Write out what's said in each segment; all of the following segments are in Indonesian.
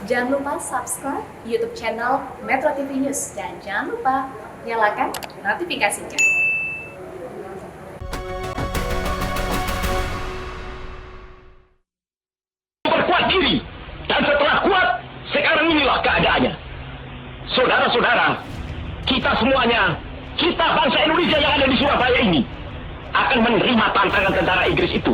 Jangan lupa subscribe YouTube channel Metro TV News dan jangan lupa nyalakan notifikasinya. Perkuat diri, dan setelah kuat, sekarang inilah keadaannya. Saudara-saudara, kita semuanya, kita bangsa Indonesia yang ada di Surabaya ini, akan menerima tantangan tentara Inggris itu.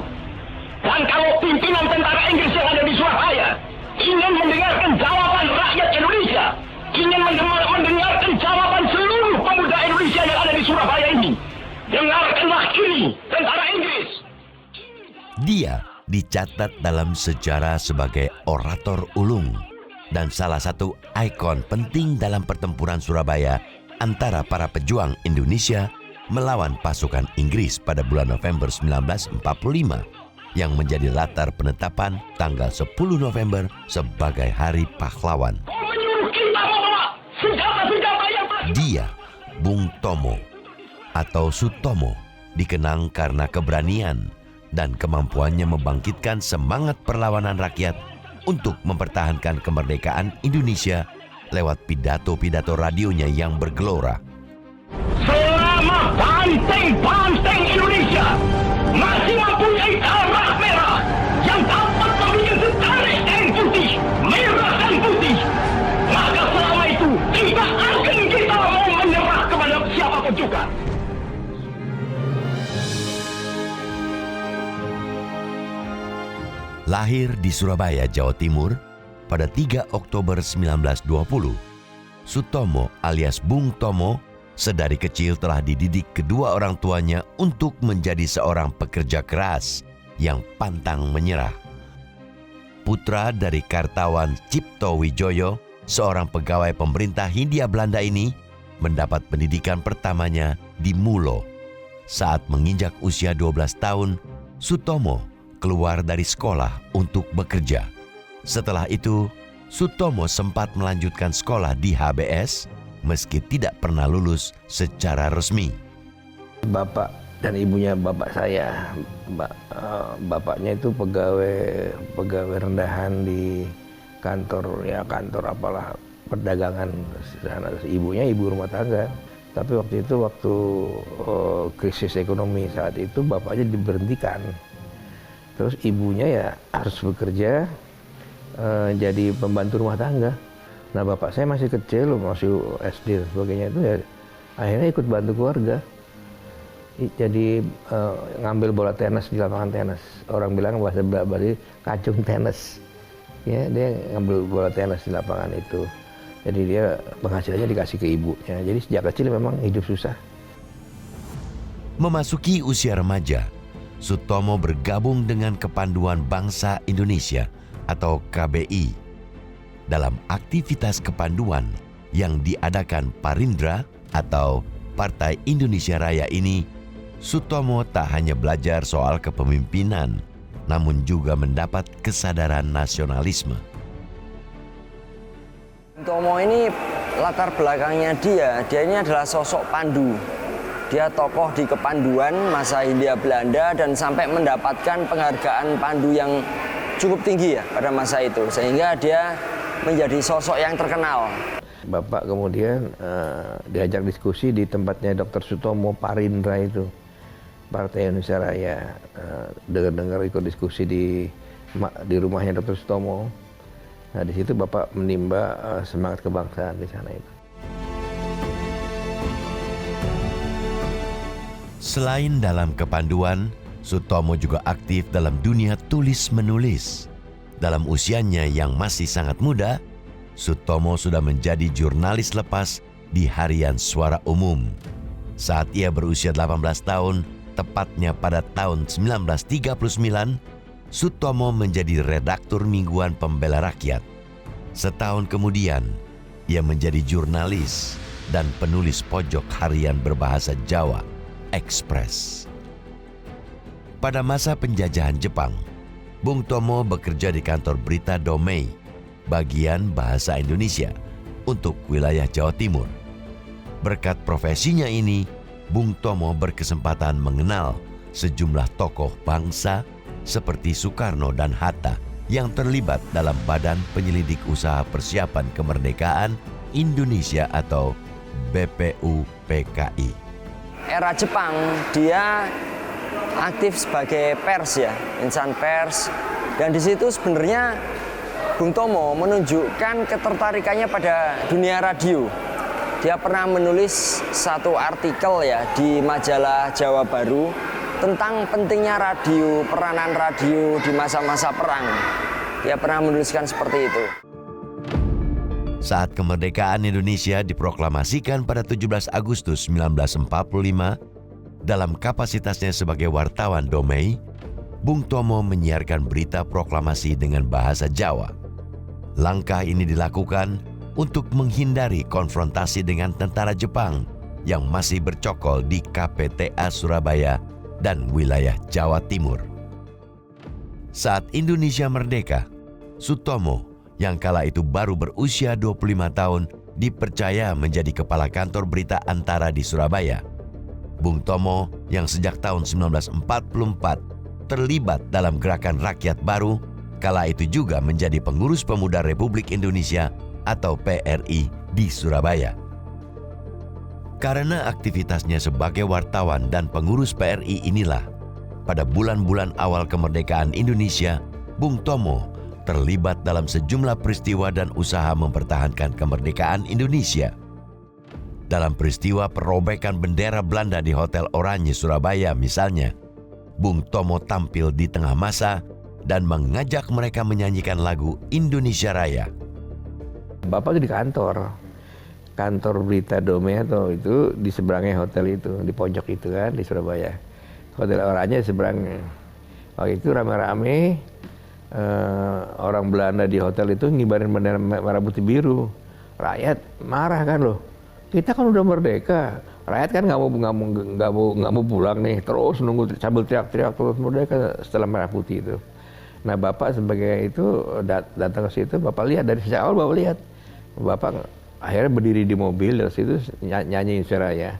Dan kalau pimpinan tentara Inggris yang ada di Surabaya ingin mendengarkan jawaban rakyat Indonesia, ingin mendengarkan jawaban seluruh pemuda Indonesia yang ada di Surabaya ini, dengarkanlah ini, tentara Inggris. Dia dicatat dalam sejarah sebagai orator ulung dan salah satu ikon penting dalam pertempuran Surabaya antara para pejuang Indonesia melawan pasukan Inggris pada bulan November 1945 yang menjadi latar penetapan tanggal 10 November sebagai Hari Pahlawan. Dia, Bung Tomo atau Sutomo, dikenang karena keberanian dan kemampuannya membangkitkan semangat perlawanan rakyat untuk mempertahankan kemerdekaan Indonesia lewat pidato-pidato radionya yang bergelora. Selama banteng-banteng Indonesia masih mempunyai darah merah yang dapat membuat setarik dan putih, merah dan putih, maka selama itu tidak akan kita mau menyerah kepada siapapun juga. Lahir di Surabaya, Jawa Timur pada 3 Oktober 1920, Sutomo alias Bung Tomo sedari kecil telah dididik kedua orang tuanya untuk menjadi seorang pekerja keras yang pantang menyerah. Putra dari Kartawan Cipto Wijoyo, seorang pegawai pemerintah Hindia Belanda ini, mendapat pendidikan pertamanya di Mulo. Saat menginjak usia 12 tahun, Sutomo keluar dari sekolah untuk bekerja. Setelah itu, Sutomo sempat melanjutkan sekolah di HBS meski tidak pernah lulus secara resmi. Bapak dan ibunya bapak saya, bapaknya itu pegawai rendahan di kantor apalah perdagangan sana. Ibunya ibu rumah tangga. Tapi waktu krisis ekonomi saat itu bapaknya diberhentikan. Terus ibunya ya harus bekerja jadi pembantu rumah tangga. Nah bapak saya masih kecil, masih SD dan sebagainya itu ya akhirnya ikut bantu keluarga. Jadi ngambil bola tenis di lapangan tenis. Orang bilang bahasa Bali kacung tenis. Ya, dia ngambil bola tenis di lapangan itu. Jadi dia penghasilannya dikasih ke ibunya. Jadi sejak kecil memang hidup susah. Memasuki usia remaja, Sutomo bergabung dengan Kepanduan Bangsa Indonesia atau KBI. Dalam aktivitas kepanduan yang diadakan Parindra atau Partai Indonesia Raya ini, Sutomo tak hanya belajar soal kepemimpinan, namun juga mendapat kesadaran nasionalisme. Tomo ini latar belakangnya dia ini adalah sosok pandu. Dia tokoh di kepanduan masa Hindia Belanda dan sampai mendapatkan penghargaan pandu yang cukup tinggi ya pada masa itu. Sehingga dia menjadi sosok yang terkenal. Bapak kemudian diajak diskusi di tempatnya Dr. Sutomo Parindra itu. Partai Indonesia Raya. Dengar-dengar ikut diskusi di rumahnya Dr. Sutomo. Nah di situ Bapak menimba semangat kebangsaan di sana itu. Selain dalam kepanduan, Sutomo juga aktif dalam dunia tulis-menulis. Dalam usianya yang masih sangat muda, Sutomo sudah menjadi jurnalis lepas di harian Suara Umum. Saat ia berusia 18 tahun, tepatnya pada tahun 1939, Sutomo menjadi redaktur mingguan Pembela Rakyat. Setahun kemudian, ia menjadi jurnalis dan penulis pojok harian berbahasa Jawa, Express. Pada masa penjajahan Jepang, Bung Tomo bekerja di kantor berita Domei, bagian bahasa Indonesia, untuk wilayah Jawa Timur. Berkat profesinya ini, Bung Tomo berkesempatan mengenal sejumlah tokoh bangsa seperti Soekarno dan Hatta yang terlibat dalam Badan Penyelidik Usaha Persiapan Kemerdekaan Indonesia atau BPUPKI. Era Jepang dia aktif sebagai pers ya, insan pers, dan di situ sebenarnya Bung Tomo menunjukkan ketertarikannya pada dunia radio. Dia pernah menulis satu artikel ya di majalah Jawa Baru tentang pentingnya radio, peranan radio di masa-masa perang. Dia pernah menuliskan seperti itu. Saat kemerdekaan Indonesia diproklamasikan pada 17 Agustus 1945, dalam kapasitasnya sebagai wartawan Domei, Bung Tomo menyiarkan berita proklamasi dengan bahasa Jawa. Langkah ini dilakukan untuk menghindari konfrontasi dengan tentara Jepang yang masih bercokol di KPTA Surabaya dan wilayah Jawa Timur. Saat Indonesia merdeka, Sutomo yang kala itu baru berusia 25 tahun dipercaya menjadi kepala kantor berita Antara di Surabaya. Bung Tomo yang sejak tahun 1944 terlibat dalam gerakan rakyat baru, kala itu juga menjadi pengurus pemuda Republik Indonesia atau PRI di Surabaya. Karena aktivitasnya sebagai wartawan dan pengurus PRI inilah, pada bulan-bulan awal kemerdekaan Indonesia, Bung Tomo terlibat dalam sejumlah peristiwa dan usaha mempertahankan kemerdekaan Indonesia. Dalam peristiwa perobekan bendera Belanda di Hotel Oranye, Surabaya misalnya, Bung Tomo tampil di tengah massa dan mengajak mereka menyanyikan lagu Indonesia Raya. Bapak itu di kantor berita Domei atau itu di seberangnya hotel itu, di pojok itu kan, di Surabaya. Hotel Oranye seberangnya. Waktu itu rame-rame orang Belanda di hotel itu ngibarin bendera merah putih biru. Rakyat marah kan loh. Kita kan udah merdeka. Rakyat kan nggak mau pulang nih, terus nunggu sambil teriak-teriak terus merdeka setelah merah putih itu. Nah Bapak sebagai itu datang ke situ, Bapak lihat dari sejak awal Bapak lihat. Bapak akhirnya berdiri di mobil dari situ nyanyi Indonesia Raya,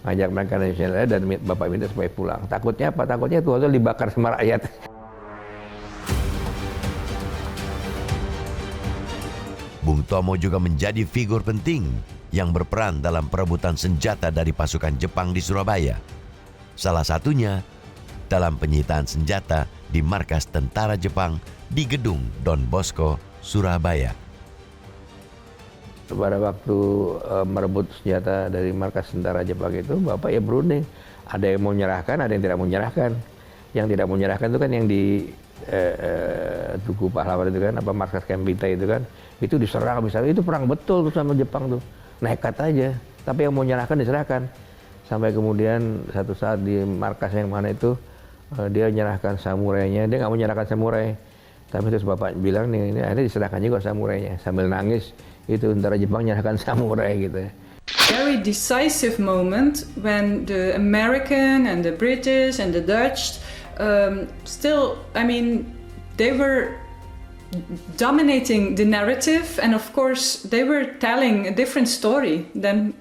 ngajak mereka Indonesia Raya dan Bapak minta supaya pulang. Takutnya apa? Takutnya itu hotel dibakar sama rakyat. Bung Tomo juga menjadi figur penting yang berperan dalam perebutan senjata dari pasukan Jepang di Surabaya. Salah satunya dalam penyitaan senjata di markas tentara Jepang di gedung Don Bosco, Surabaya. Pada waktu merebut senjata dari markas tentara Jepang itu, Bapak ya berunding. Ada yang mau menyerahkan, ada yang tidak mau menyerahkan. Yang tidak mau menyerahkan itu kan yang di Tugu Pahlawan itu kan, apa markas Kempita itu kan, itu diserang misalnya, itu perang betul tuh sama Jepang tuh, nekat aja. Tapi yang mau menyerahkan diserahkan. Sampai kemudian satu saat di markas yang mana itu dia menyerahkan samurainya, dia nggak mau menyerahkan samurai. Tapi terus Bapak bilang nih, ini akhirnya diserahkan juga samurainya. Sambil nangis, itu tentara Jepang menyerahkan samurai gitu. Very decisive moment when the American and the British and the Dutch still, I mean, they were dominating the narrative, and of course they were telling a different story than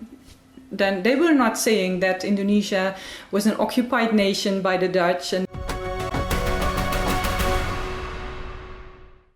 they were not saying that Indonesia was an occupied nation by the Dutch. And